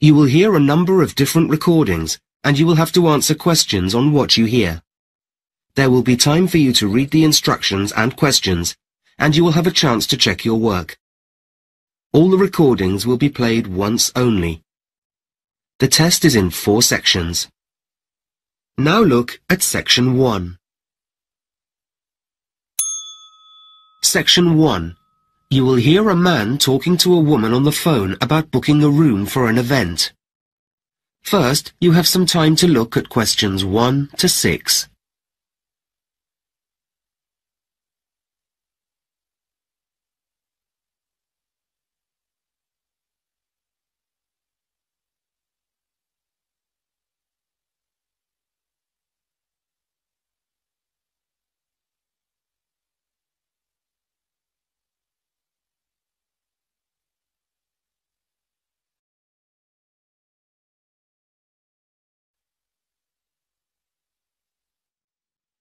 You will hear a number of different recordings, and you will have to answer questions on what you hear. There will be time for you to read the instructions and questions, and you will have a chance to check your work. All the recordings will be played once only. The test is in 4 sections. Now look at Section 1. Section 1. You will hear a man talking to a woman on the phone about booking a room for an event. First, you have some time to look at questions 1 to 6.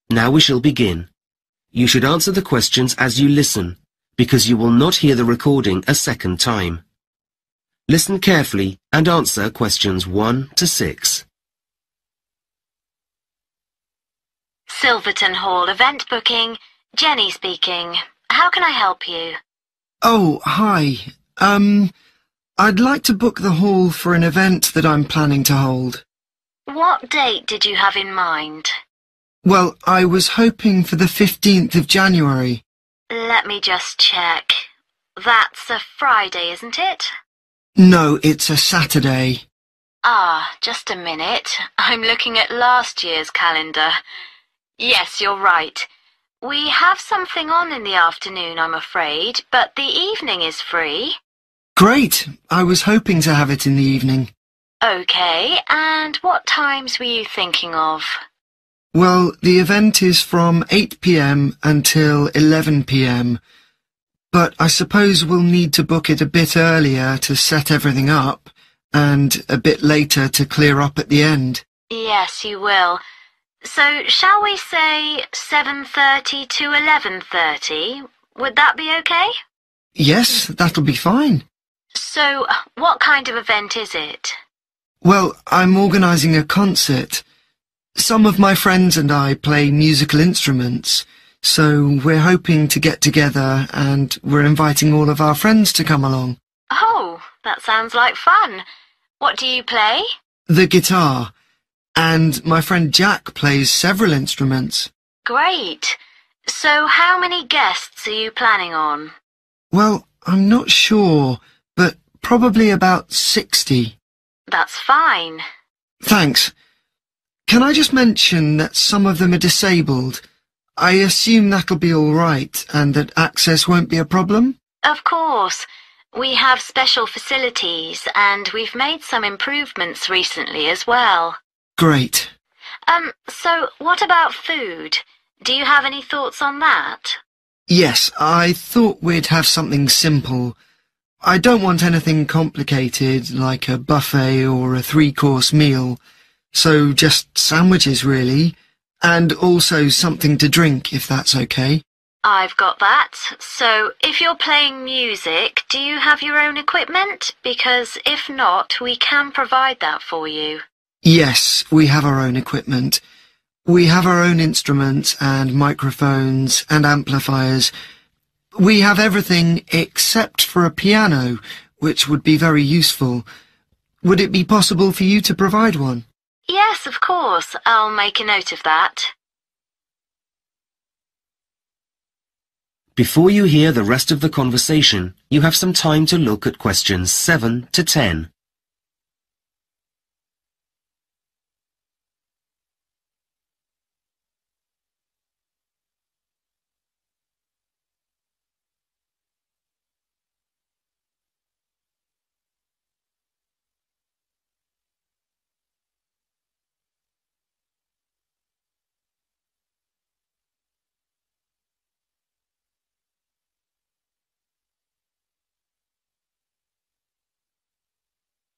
Now we shall begin. You should answer the questions as you listen, because you will not hear the recording a second time. Listen carefully and answer questions 1 to 6. Silverton Hall event booking. Jenny speaking. How can I help you? Oh, hi. I'd like to book the hall for an event that I'm planning to hold. What date did you have in mind? Well, I was hoping for the 15th of January. Let me just check. That's a Friday, isn't it? No, it's a Saturday. Ah, just a minute. I'm looking at last year's calendar. Yes, you're right. We have something on in the afternoon, I'm afraid, but the evening is free. Great. I was hoping to have it in the evening. Okay, and what times were you thinking of? Well, the event is from 8 p.m. until 11 p.m. But I suppose we'll need to book it a bit earlier to set everything up, and a bit later to clear up at the end. Yes, you will. So, shall we say 7:30 to 11:30? Would that be okay? Yes, that'll be fine. So, what kind of event is it? Well, I'm organising a concert. Some of my friends and I play musical instruments, so we're hoping to get together and we're inviting all of our friends to come along. Oh, that sounds like fun. What do you play? The guitar. And my friend Jack plays several instruments. Great. So how many guests are you planning on? Well, I'm not sure, but probably about 60. That's fine. Thanks. Can I just mention that some of them are disabled? I assume that'll be all right and that access won't be a problem? Of course. We have special facilities and we've made some improvements recently as well. Great. So what about food? Do you have any thoughts on that? Yes, I thought we'd have something simple. I don't want anything complicated like a buffet or a 3-course meal. So just sandwiches, really, and also something to drink, if that's okay. I've got that. So, if you're playing music, do you have your own equipment? Because if not, we can provide that for you. Yes, we have our own equipment. We have our own instruments and microphones and amplifiers. We have everything except for a piano, which would be very useful. Would it be possible for you to provide one? Yes, of course. I'll make a note of that. Before you hear the rest of the conversation, you have some time to look at questions 7 to 10.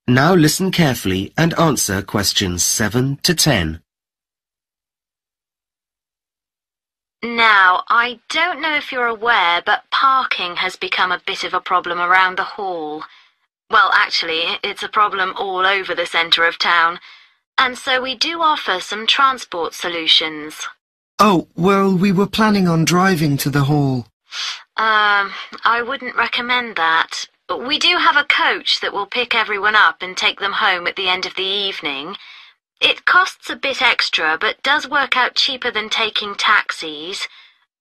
Now listen carefully and answer questions 7 to 10. Now, I don't know if you're aware, but parking has become a bit of a problem around the hall. Well, actually, it's a problem all over the centre of town, and so we do offer some transport solutions. Oh, well, we were planning on driving to the hall. I wouldn't recommend that. We do have a coach that will pick everyone up and take them home at the end of the evening. It costs a bit extra, but does work out cheaper than taking taxis.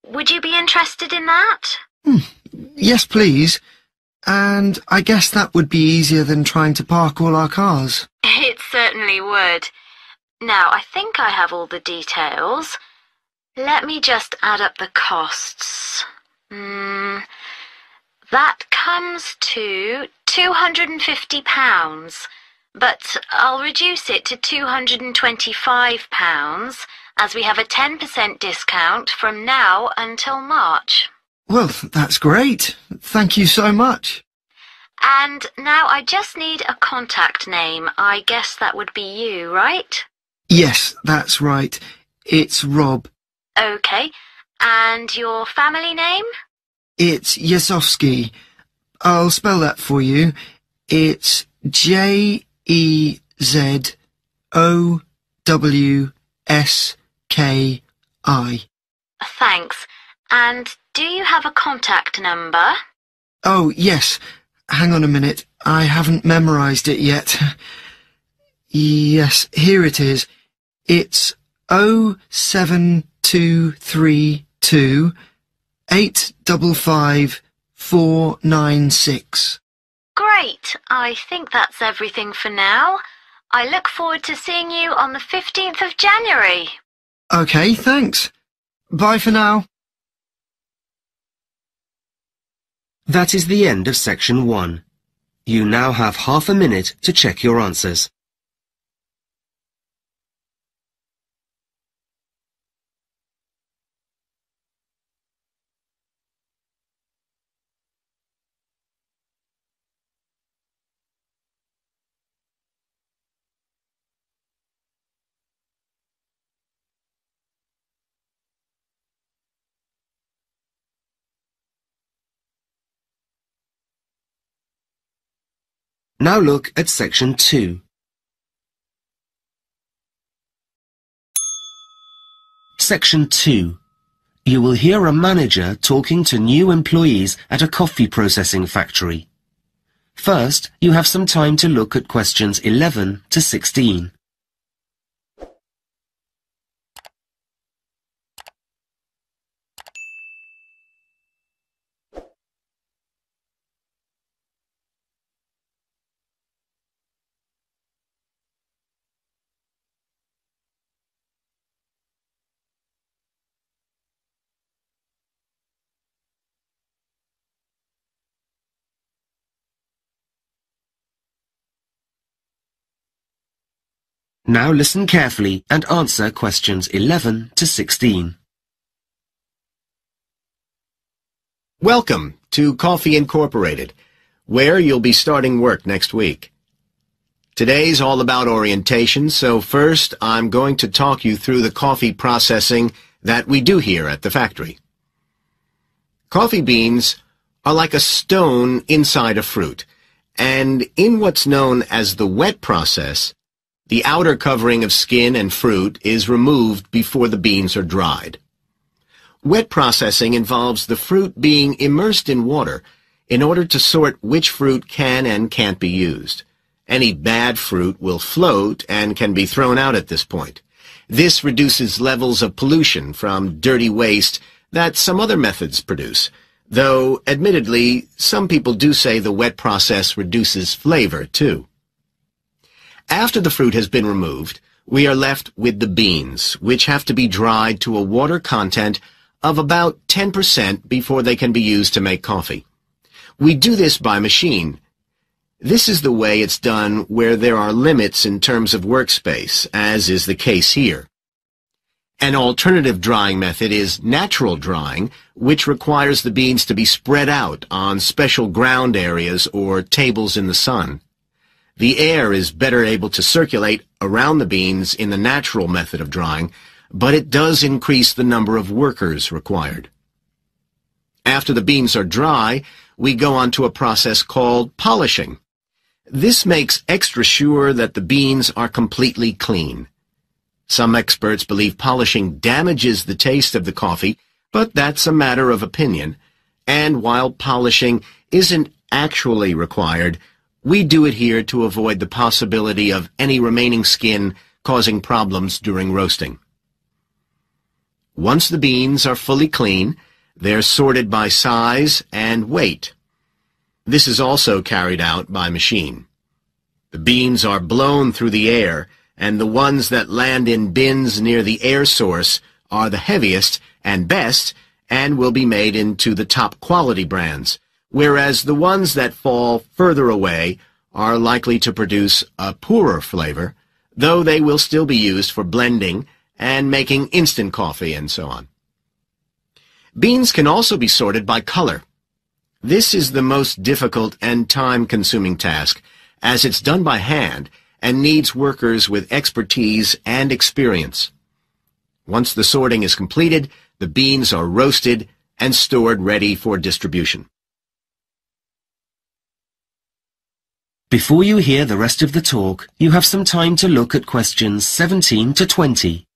Would you be interested in that? Yes, please. And I guess that would be easier than trying to park all our cars. It certainly would. Now, I think I have all the details. Let me just add up the costs. That comes to £250, but I'll reduce it to £225 as we have a 10% discount from now until March. Well, that's great. Thank you so much. And now I just need a contact name. I guess that would be you, right? Yes, that's right. It's Rob. Okay. And your family name? It's Yasovsky. I'll spell that for you. It's Jezowski. Thanks. And do you have a contact number? Oh, yes. Hang on a minute. I haven't memorised it yet. Yes, here it is. It's 07232 855 496. Great. I think that's everything for now. I look forward to seeing you on the 15th of January. Okay, thanks. Bye for now. That is the end of section 1. You now have half a minute to check your answers. Now look at section 2. Section 2. You will hear a manager talking to new employees at a coffee processing factory. First, you have some time to look at questions 11 to 16. Now listen carefully and answer questions 11 to 16. Welcome to Coffee Incorporated, where you'll be starting work next week. Today's all about orientation, so first I'm going to talk you through the coffee processing that we do here at the factory. Coffee beans are like a stone inside a fruit, and in what's known as the wet process, the outer covering of skin and fruit is removed before the beans are dried. Wet processing involves the fruit being immersed in water in order to sort which fruit can and can't be used. Any bad fruit will float and can be thrown out at this point. This reduces levels of pollution from dirty waste that some other methods produce, though, admittedly, some people do say the wet process reduces flavor, too. After the fruit has been removed, we are left with the beans, which have to be dried to a water content of about 10% before they can be used to make coffee. We do this by machine. This is the way it's done where there are limits in terms of workspace, as is the case here. An alternative drying method is natural drying, which requires the beans to be spread out on special ground areas or tables in the sun. The air is better able to circulate around the beans in the natural method of drying, but it does increase the number of workers required. After the beans are dry, we go on to a process called polishing. This makes extra sure that the beans are completely clean. Some experts believe polishing damages the taste of the coffee, but that's a matter of opinion. And while polishing isn't actually required, we do it here to avoid the possibility of any remaining skin causing problems during roasting. Once the beans are fully clean, they're sorted by size and weight. This is also carried out by machine. The beans are blown through the air, and the ones that land in bins near the air source are the heaviest and best and will be made into the top quality brands, whereas the ones that fall further away are likely to produce a poorer flavor, though they will still be used for blending and making instant coffee and so on. Beans can also be sorted by color. This is the most difficult and time-consuming task, as it's done by hand and needs workers with expertise and experience. Once the sorting is completed, the beans are roasted and stored ready for distribution. Before you hear the rest of the talk, you have some time to look at questions 17 to 20.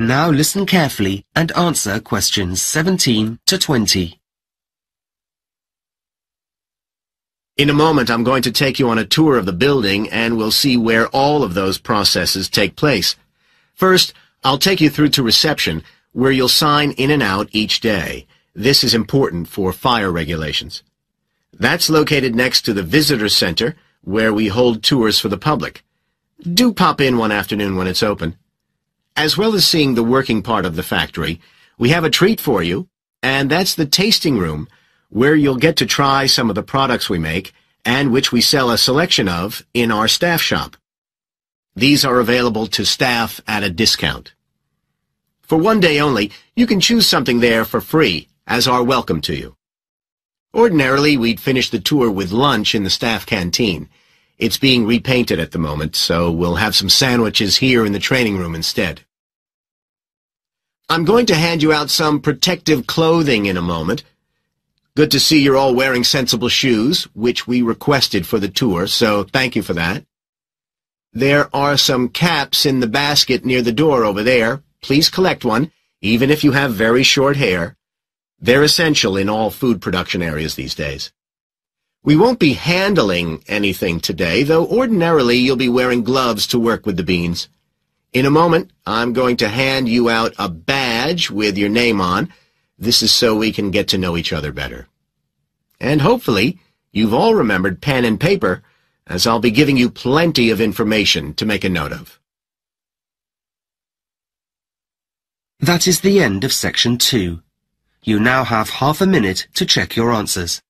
Now listen carefully and answer questions 17 to 20. In a moment, I'm going to take you on a tour of the building, and we'll see where all of those processes take place. First, I'll take you through to reception, where you'll sign in and out each day. This is important for fire regulations. That's located next to the visitor center, where we hold tours for the public. Do pop in one afternoon when it's open. As well as seeing the working part of the factory, we have a treat for you, and that's the tasting room, where you'll get to try some of the products we make, and which we sell a selection of in our staff shop. These are available to staff at a discount. For one day only, you can choose something there for free, as our welcome to you. Ordinarily, we'd finish the tour with lunch in the staff canteen. It's being repainted at the moment, so we'll have some sandwiches here in the training room instead. I'm going to hand you out some protective clothing in a moment. Good to see you're all wearing sensible shoes, which we requested for the tour, so thank you for that. There are some caps in the basket near the door over there. Please collect one, even if you have very short hair. They're essential in all food production areas these days. We won't be handling anything today, though ordinarily you'll be wearing gloves to work with the beans. In a moment, I'm going to hand you out a badge with your name on. This is so we can get to know each other better. And hopefully, you've all remembered pen and paper, as I'll be giving you plenty of information to make a note of. That is the end of section 2. You now have half a minute to check your answers.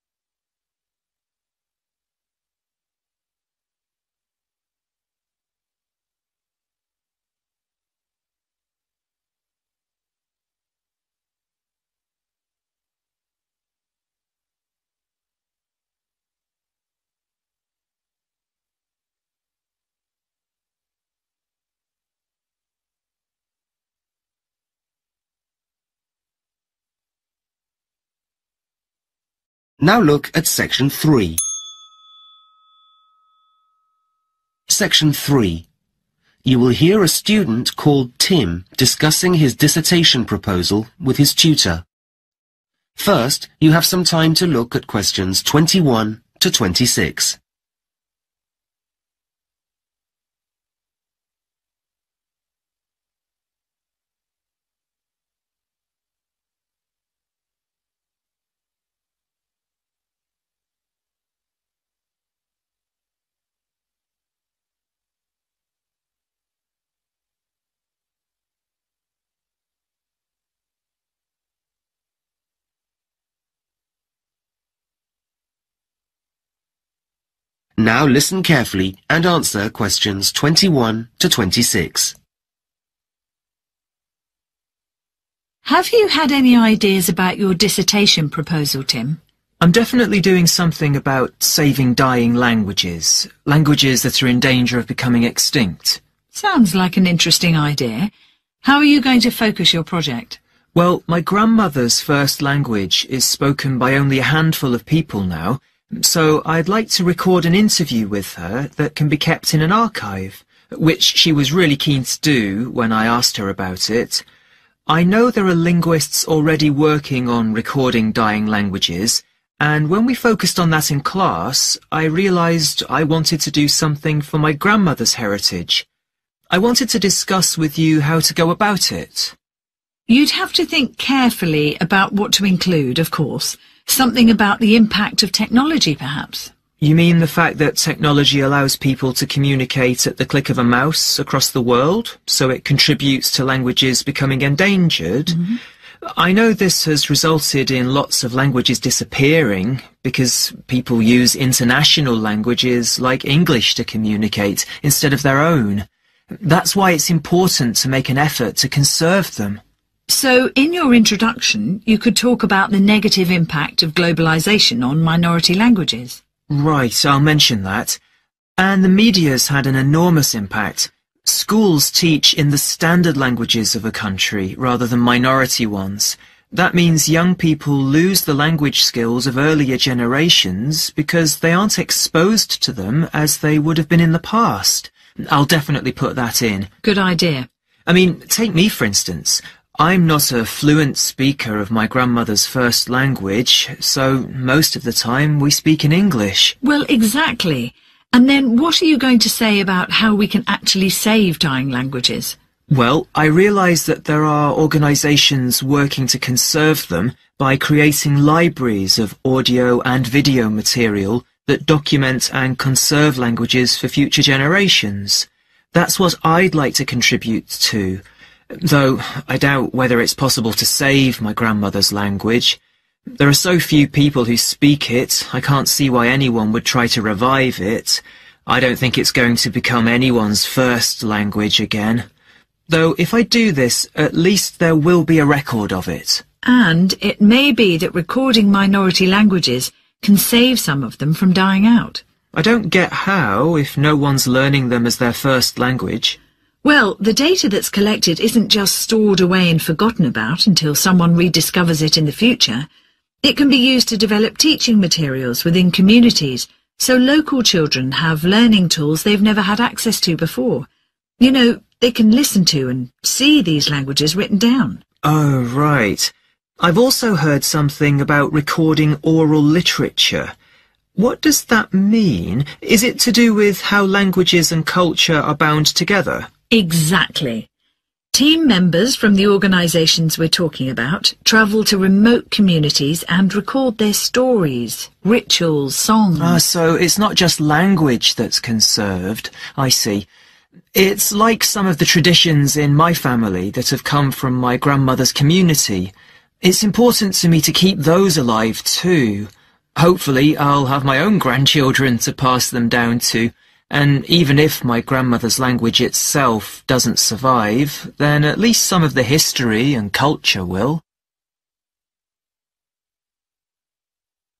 Now look at section 3. Section 3. You will hear a student called Tim discussing his dissertation proposal with his tutor. First, you have some time to look at questions 21 to 26. Now listen carefully and answer questions 21 to 26. Have you had any ideas about your dissertation proposal, Tim? I'm definitely doing something about saving dying languages, languages that are in danger of becoming extinct. Sounds like an interesting idea. How are you going to focus your project? Well, my grandmother's first language is spoken by only a handful of people now, so I'd like to record an interview with her that can be kept in an archive, which she was really keen to do when I asked her about it. I know there are linguists already working on recording dying languages, and when we focused on that in class, I realised I wanted to do something for my grandmother's heritage. I wanted to discuss with you how to go about it. You'd have to think carefully about what to include, of course. Something about the impact of technology, perhaps. You mean the fact that technology allows people to communicate at the click of a mouse across the world, so it contributes to languages becoming endangered? Mm-hmm. I know this has resulted in lots of languages disappearing because people use international languages like English to communicate instead of their own. That's why it's important to make an effort to conserve them. So, in your introduction, you could talk about the negative impact of globalization on minority languages. Right, I'll mention that. And the media's had an enormous impact. Schools teach in the standard languages of a country rather than minority ones. That means young people lose the language skills of earlier generations because they aren't exposed to them as they would have been in the past. I'll definitely put that in. Good idea. I mean, take me for instance. I'm not a fluent speaker of my grandmother's first language, so most of the time we speak in English. Well, exactly. And then what are you going to say about how we can actually save dying languages? Well, I realise that there are organisations working to conserve them by creating libraries of audio and video material that document and conserve languages for future generations. That's what I'd like to contribute to. Though I doubt whether it's possible to save my grandmother's language. There are so few people who speak it, I can't see why anyone would try to revive it. I don't think it's going to become anyone's first language again. Though if I do this, at least there will be a record of it. And it may be that recording minority languages can save some of them from dying out. I don't get how, if no one's learning them as their first language. Well, the data that's collected isn't just stored away and forgotten about until someone rediscovers it in the future. It can be used to develop teaching materials within communities, so local children have learning tools they've never had access to before. You know, they can listen to and see these languages written down. Oh, right. I've also heard something about recording oral literature. What does that mean? Is it to do with how languages and culture are bound together? Exactly. Team members from the organisations we're talking about travel to remote communities and record their stories, rituals, songs. So it's not just language that's conserved. I see. It's like some of the traditions in my family that have come from my grandmother's community. It's important to me to keep those alive too. Hopefully I'll have my own grandchildren to pass them down to. And even if my grandmother's language itself doesn't survive, then at least some of the history and culture will.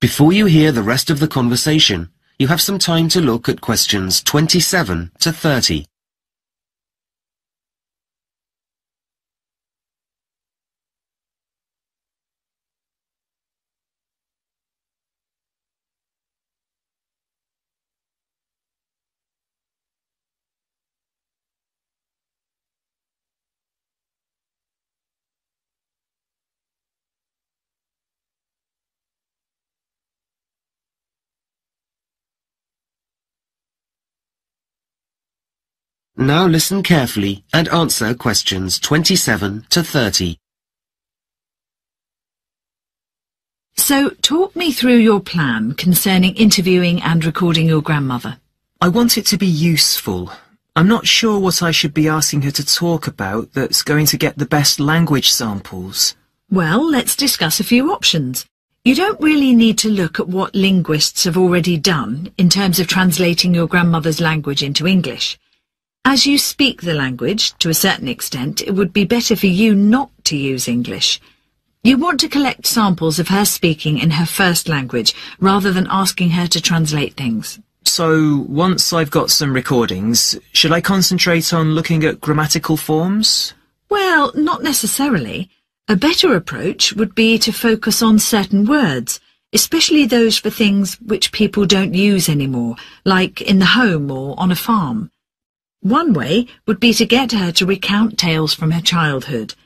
Before you hear the rest of the conversation, you have some time to look at questions 27 to 30. Now listen carefully and answer questions 27 to 30. So, talk me through your plan concerning interviewing and recording your grandmother. I want it to be useful. I'm not sure what I should be asking her to talk about that's going to get the best language samples. Well, let's discuss a few options. You don't really need to look at what linguists have already done in terms of translating your grandmother's language into English. As you speak the language, to a certain extent, it would be better for you not to use English. You want to collect samples of her speaking in her first language, rather than asking her to translate things. So, once I've got some recordings, should I concentrate on looking at grammatical forms? Well, not necessarily. A better approach would be to focus on certain words, especially those for things which people don't use anymore, like in the home or on a farm. One way would be to get her to recount tales from her childhood.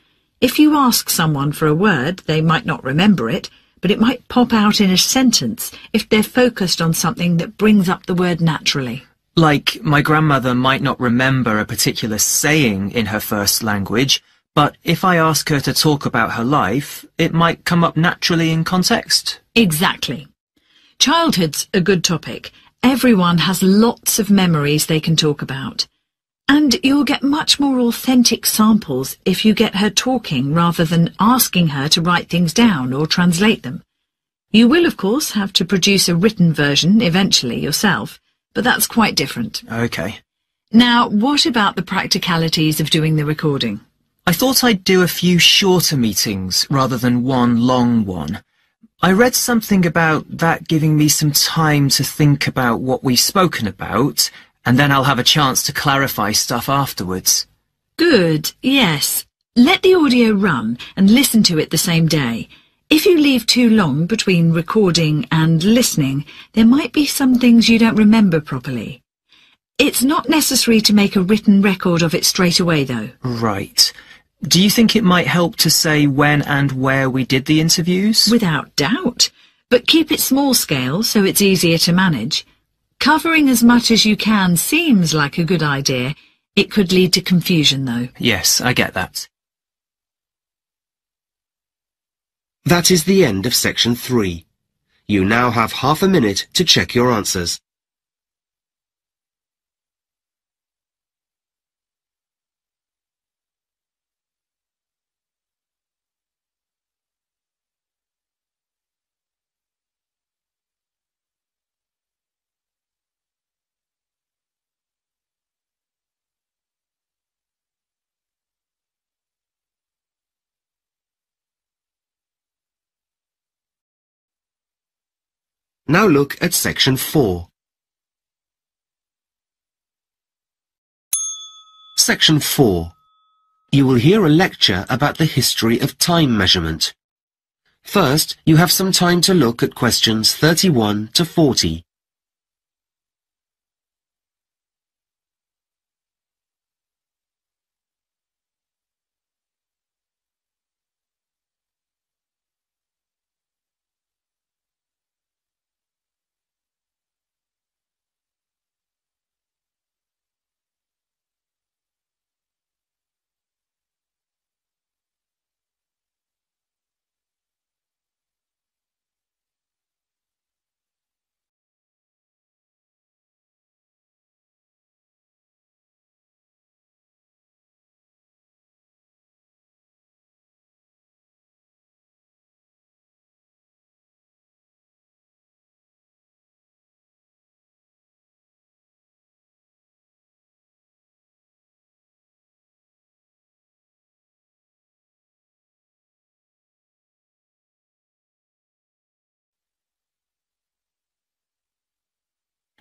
If you ask someone for a word, they might not remember it, but it might pop out in a sentence if they're focused on something that brings up the word naturally. Like, my grandmother might not remember a particular saying in her first language, but if I ask her to talk about her life, it might come up naturally in context. Exactly. Childhood's a good topic. Everyone has lots of memories they can talk about. And you'll get much more authentic samples if you get her talking rather than asking her to write things down or translate them. You will, of course, have to produce a written version eventually yourself, but that's quite different. Okay. Now, what about the practicalities of doing the recording? I thought I'd do a few shorter meetings rather than one long one. I read something about that giving me some time to think about what we've spoken about, and then I'll have a chance to clarify stuff afterwards. Good, yes. Let the audio run and listen to it the same day. If you leave too long between recording and listening, there might be some things you don't remember properly. It's not necessary to make a written record of it straight away, though. Right. Do you think it might help to say when and where we did the interviews? Without doubt. But keep it small scale so it's easier to manage. Covering as much as you can seems like a good idea. It could lead to confusion, though. Yes, I get that. That is the end of section 3. You now have half a minute to check your answers. Now look at section 4. Section 4. You will hear a lecture about the history of time measurement. First, you have some time to look at questions 31 to 40.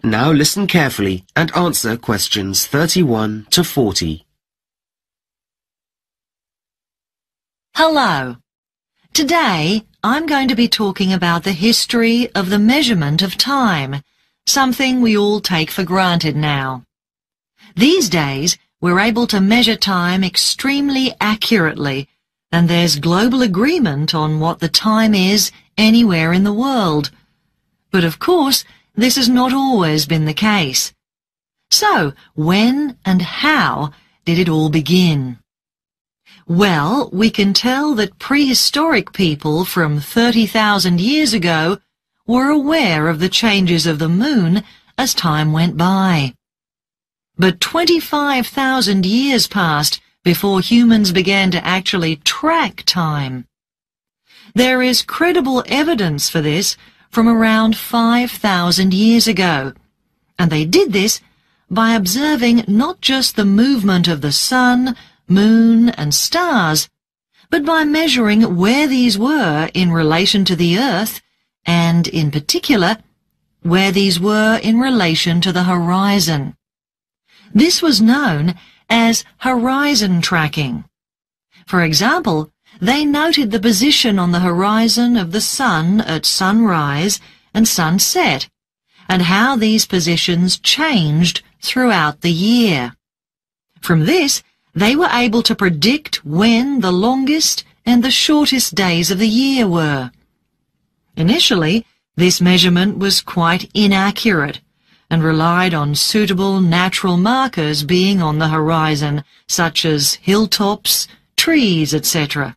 Now listen carefully and answer questions 31 to 40. Hello. Today, I'm going to be talking about the history of the measurement of time, something we all take for granted now. These days, we're able to measure time extremely accurately, and there's global agreement on what the time is anywhere in the world. But of course, this has not always been the case. So, when and how did it all begin? Well, we can tell that prehistoric people from 30,000 years ago were aware of the changes of the moon as time went by. But 25,000 years passed before humans began to actually track time. There is credible evidence for this from around 5,000 years ago, and they did this by observing not just the movement of the sun, moon, and stars, but by measuring where these were in relation to the Earth, and, in particular, where these were in relation to the horizon. This was known as horizon tracking. For example, they noted the position on the horizon of the sun at sunrise and sunset, and how these positions changed throughout the year. From this, they were able to predict when the longest and the shortest days of the year were. Initially, this measurement was quite inaccurate and relied on suitable natural markers being on the horizon, such as hilltops, trees, etc.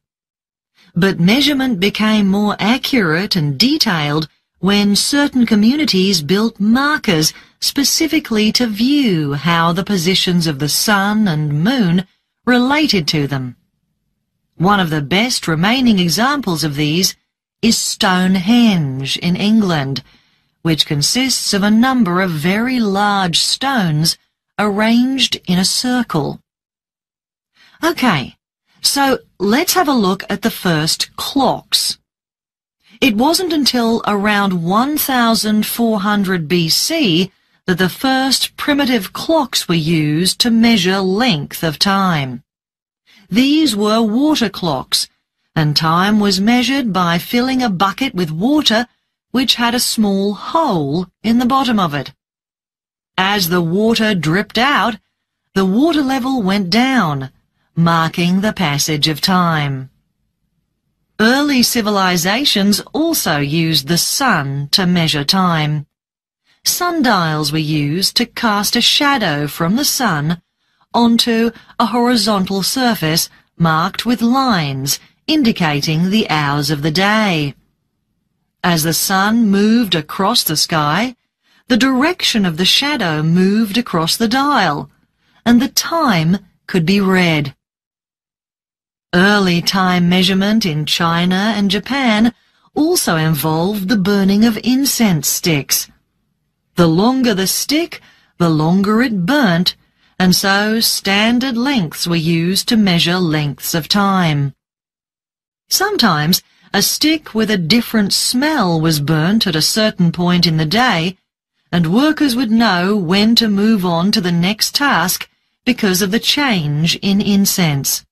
But measurement became more accurate and detailed when certain communities built markers specifically to view how the positions of the sun and moon related to them. One of the best remaining examples of these is Stonehenge in England, which consists of a number of very large stones arranged in a circle. Okay, so let's have a look at the first clocks. It wasn't until around 1400 BC that the first primitive clocks were used to measure length of time. These were water clocks, and time was measured by filling a bucket with water which had a small hole in the bottom of it. As the water dripped out, the water level went down, marking the passage of time. Early civilizations also used the sun to measure time. Sundials were used to cast a shadow from the sun onto a horizontal surface marked with lines indicating the hours of the day. As the sun moved across the sky, the direction of the shadow moved across the dial, and the time could be read. Early time measurement in China and Japan also involved the burning of incense sticks. The longer the stick, the longer it burnt, and so standard lengths were used to measure lengths of time. Sometimes a stick with a different smell was burnt at a certain point in the day, and workers would know when to move on to the next task because of the change in incense.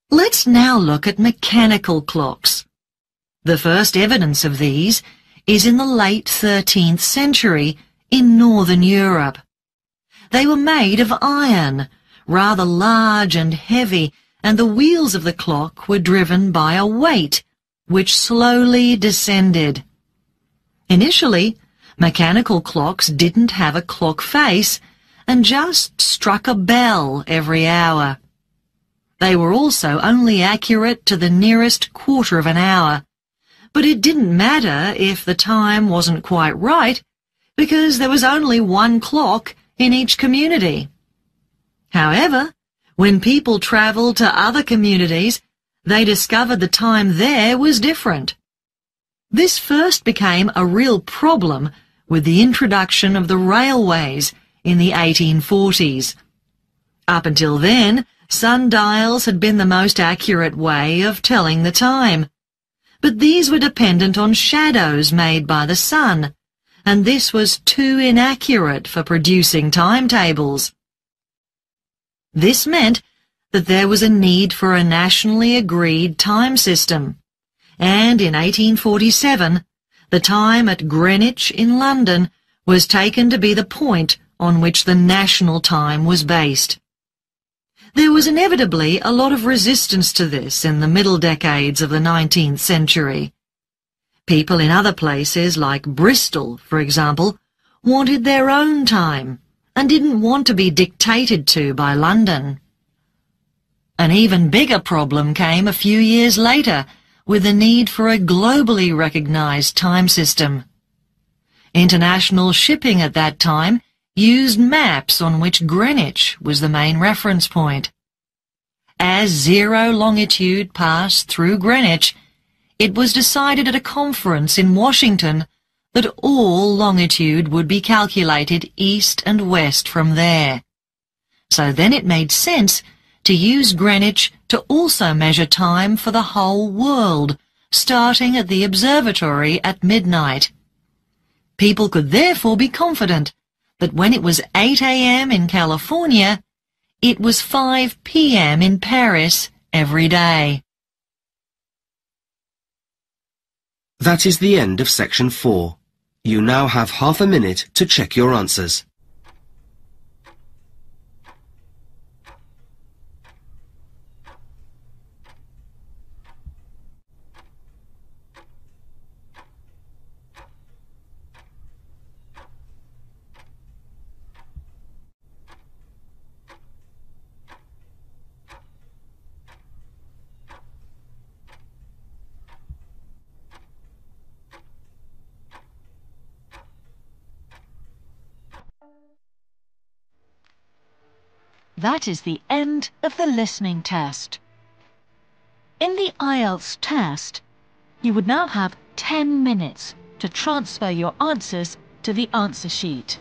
Let's now look at mechanical clocks. The first evidence of these is in the late 13th century in Northern Europe. They were made of iron, rather large and heavy, and the wheels of the clock were driven by a weight, which slowly descended. Initially, mechanical clocks didn't have a clock face and just struck a bell every hour. They were also only accurate to the nearest quarter of an hour, but it didn't matter if the time wasn't quite right, because there was only one clock in each community. However, when people travelled to other communities, they discovered the time there was different. This first became a real problem with the introduction of the railways in the 1840s. Up until then, sundials had been the most accurate way of telling the time, but these were dependent on shadows made by the sun, and this was too inaccurate for producing timetables. This meant that there was a need for a nationally agreed time system, and in 1847, the time at Greenwich in London was taken to be the point on which the national time was based. There was inevitably a lot of resistance to this in the middle decades of the 19th century. People in other places, like Bristol, for example, wanted their own time and didn't want to be dictated to by London. An even bigger problem came a few years later with the need for a globally recognized time system. International shipping at that time used maps on which Greenwich was the main reference point. As zero longitude passed through Greenwich, it was decided at a conference in Washington that all longitude would be calculated east and west from there. So then it made sense to use Greenwich to also measure time for the whole world, starting at the observatory at midnight. People could therefore be confident that when it was 8 a.m. in California, it was 5 p.m. in Paris every day. That is the end of section 4. You now have half a minute to check your answers. That is the end of the listening test. In the IELTS test, you would now have 10 minutes to transfer your answers to the answer sheet.